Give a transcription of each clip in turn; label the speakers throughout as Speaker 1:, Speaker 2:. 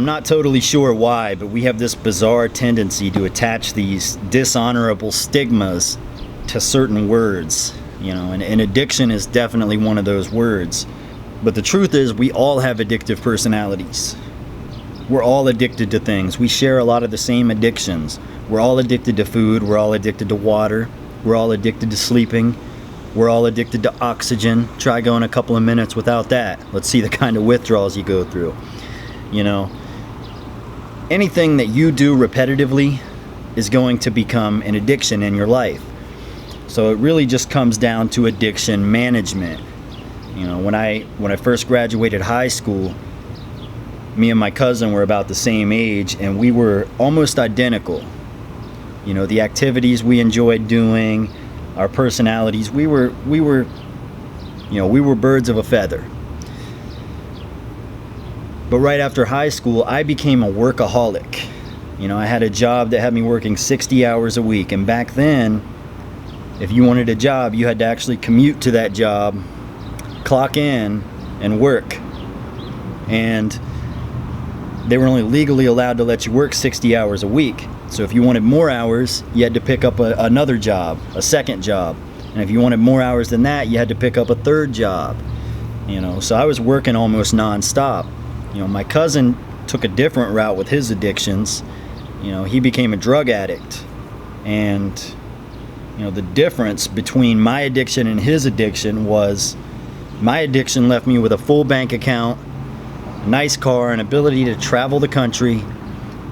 Speaker 1: not totally sure why, but we have this bizarre tendency to attach these dishonorable stigmas to certain words, and addiction is definitely one of those words. But the truth is, we all have addictive personalities. We're all addicted to things. We share a lot of the same addictions. We're all addicted to food. We're all addicted to water. We're all addicted to sleeping. We're all addicted to oxygen. Try going a couple of minutes without that. Let's see the kind of withdrawals you go through. Anything that you do repetitively is going to become an addiction in your life. So it really just comes down to addiction management. When I first graduated high school, me and my cousin were about the same age, and we were almost identical. The activities we enjoyed doing, our personalities, we were birds of a feather. But right after high school, I became a workaholic. I had a job that had me working 60 hours a week, and back then, if you wanted a job, you had to actually commute to that job, clock in, and work. And they were only legally allowed to let you work 60 hours a week. So if you wanted more hours, you had to pick up another job, a second job. And if you wanted more hours than that, you had to pick up a third job. So I was working almost nonstop. My cousin took a different route with his addictions. He became a drug addict. And, the difference between my addiction and his addiction was my addiction left me with a full bank account, a nice car, an ability to travel the country,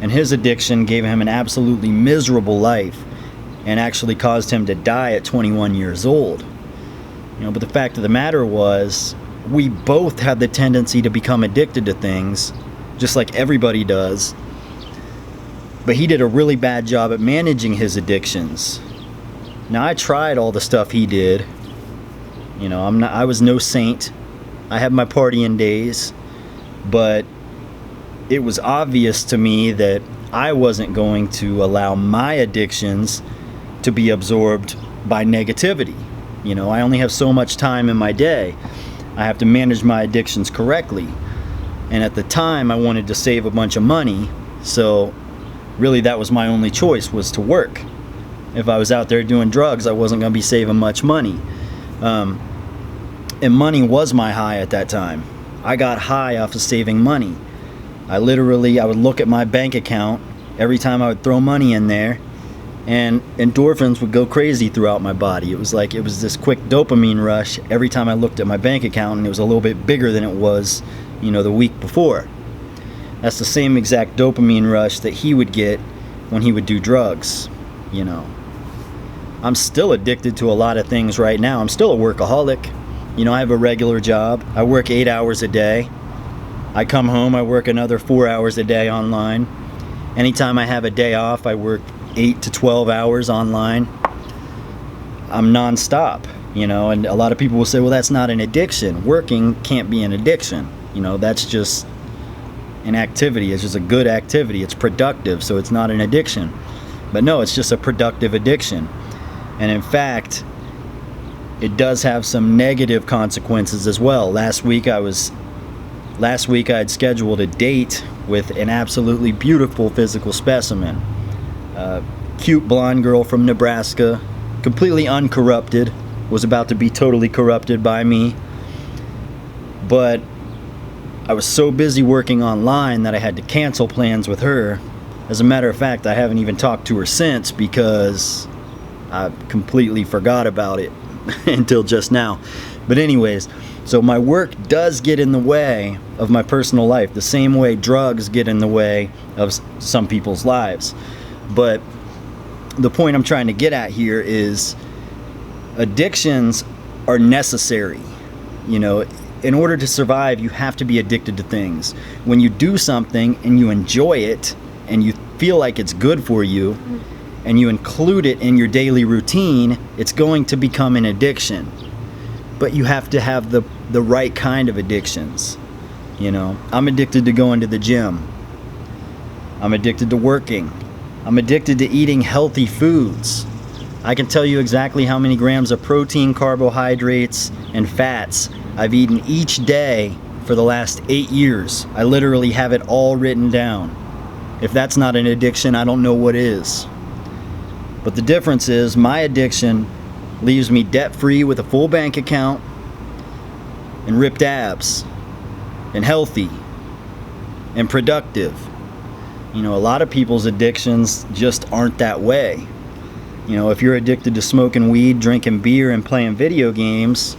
Speaker 1: and his addiction gave him an absolutely miserable life and actually caused him to die at 21 years old. But the fact of the matter was, we both had the tendency to become addicted to things, just like everybody does. But he did a really bad job at managing his addictions. Now, I tried all the stuff he did. I was no saint. I had my partying days, but it was obvious to me that I wasn't going to allow my addictions to be absorbed by negativity. I only have so much time in my day. I have to manage my addictions correctly. And at the time, I wanted to save a bunch of money, so really that was my only choice, was to work. If I was out there doing drugs, I wasn't going to be saving much money. And money was my high at that time. I got high off of saving money. I would look at my bank account every time I would throw money in there, and endorphins would go crazy throughout my body. It was this quick dopamine rush every time I looked at my bank account, and it was a little bit bigger than it was, the week before. That's the same exact dopamine rush that he would get when he would do drugs. I'm still addicted to a lot of things right now. I'm still a workaholic. I have a regular job. I work 8 hours a day. I come home, I work another 4 hours a day online. Anytime I have a day off, I work 8 to 12 hours online. I'm nonstop, and a lot of people will say, well, that's not an addiction. Working can't be an addiction. That's just an activity. It's just a good activity. It's productive, so it's not an addiction. But no, it's just a productive addiction. And in fact, it does have some negative consequences as well. Last week I had scheduled a date with an absolutely beautiful physical specimen. Cute blonde girl from Nebraska, completely uncorrupted, was about to be totally corrupted by me. But I was so busy working online that I had to cancel plans with her. As a matter of fact, I haven't even talked to her since because I completely forgot about it until just now. But anyways, so my work does get in the way of my personal life, the same way drugs get in the way of some people's lives. But the point I'm trying to get at here is addictions are necessary. In order to survive, you have to be addicted to things. When you do something and you enjoy it and you feel like it's good for you and you include it in your daily routine, it's going to become an addiction. But you have to have the right kind of addictions. I'm addicted to going to the gym. I'm addicted to working. I'm addicted to eating healthy foods. I can tell you exactly how many grams of protein, carbohydrates, and fats I've eaten each day for the last 8 years. I literally have it all written down. If that's not an addiction, I don't know what is. But the difference is my addiction leaves me debt-free with a full bank account and ripped abs and healthy and productive. You know, a lot of people's addictions just aren't that way. You know, if you're addicted to smoking weed, drinking beer, and playing video games,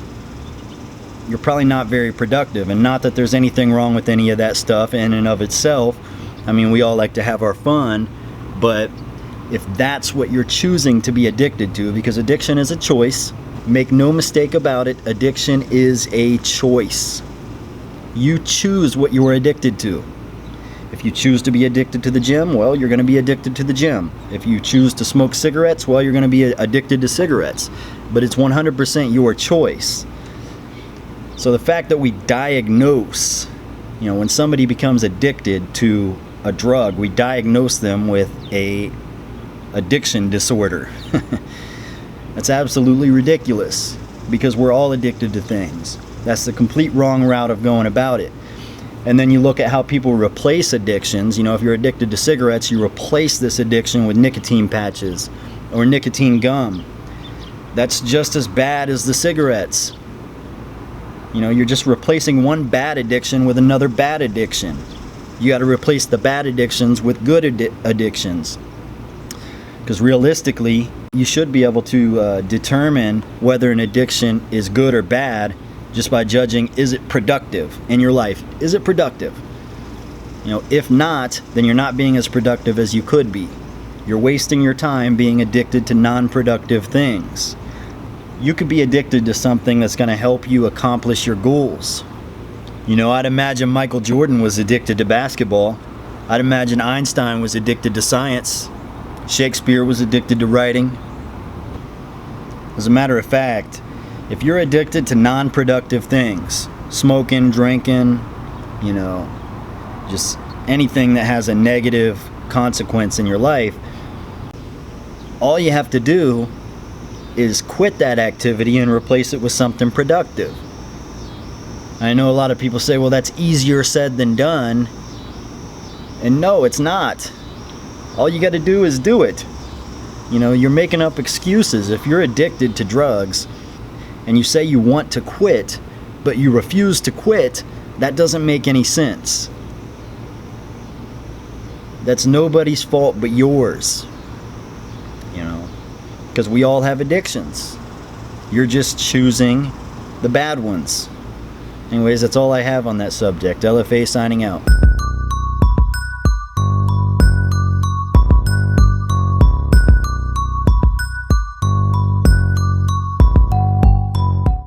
Speaker 1: you're probably not very productive. And not that there's anything wrong with any of that stuff in and of itself. I mean, we all like to have our fun, but if that's what you're choosing to be addicted to, because addiction is a choice, make no mistake about it, addiction is a choice. You choose what you are addicted to. If you choose to be addicted to the gym, well, you're going to be addicted to the gym. If you choose to smoke cigarettes, well, you're going to be addicted to cigarettes. But it's 100% your choice. So the fact that we diagnose, you know, when somebody becomes addicted to a drug, we diagnose them with a addiction disorder. That's absolutely ridiculous, because we're all addicted to things. That's the complete wrong route of going about it. And then you look at how people replace addictions. You know, if you're addicted to cigarettes, you replace this addiction with nicotine patches or nicotine gum. That's just as bad as the cigarettes. You know, you're just replacing one bad addiction with another bad addiction. You got to replace the bad addictions with good addictions. Because realistically, you should be able to determine whether an addiction is good or bad just by judging, is it productive in your life? Is it productive? You know, if not, then you're not being as productive as you could be. You're wasting your time being addicted to non-productive things. You could be addicted to something that's going to help you accomplish your goals. You know, I'd imagine Michael Jordan was addicted to basketball. I'd imagine Einstein was addicted to science. Shakespeare was addicted to writing. As a matter of fact, if you're addicted to non-productive things, smoking, drinking, you know, just anything that has a negative consequence in your life, all you have to do is quit that activity and replace it with something productive. I know a lot of people say, well, that's easier said than done. And no, it's not. All you got to do is do it. You know, you're making up excuses. If you're addicted to drugs and you say you want to quit, but you refuse to quit, that doesn't make any sense. That's nobody's fault but yours. You know, because we all have addictions. You're just choosing the bad ones. Anyways, that's all I have on that subject. LFA signing out.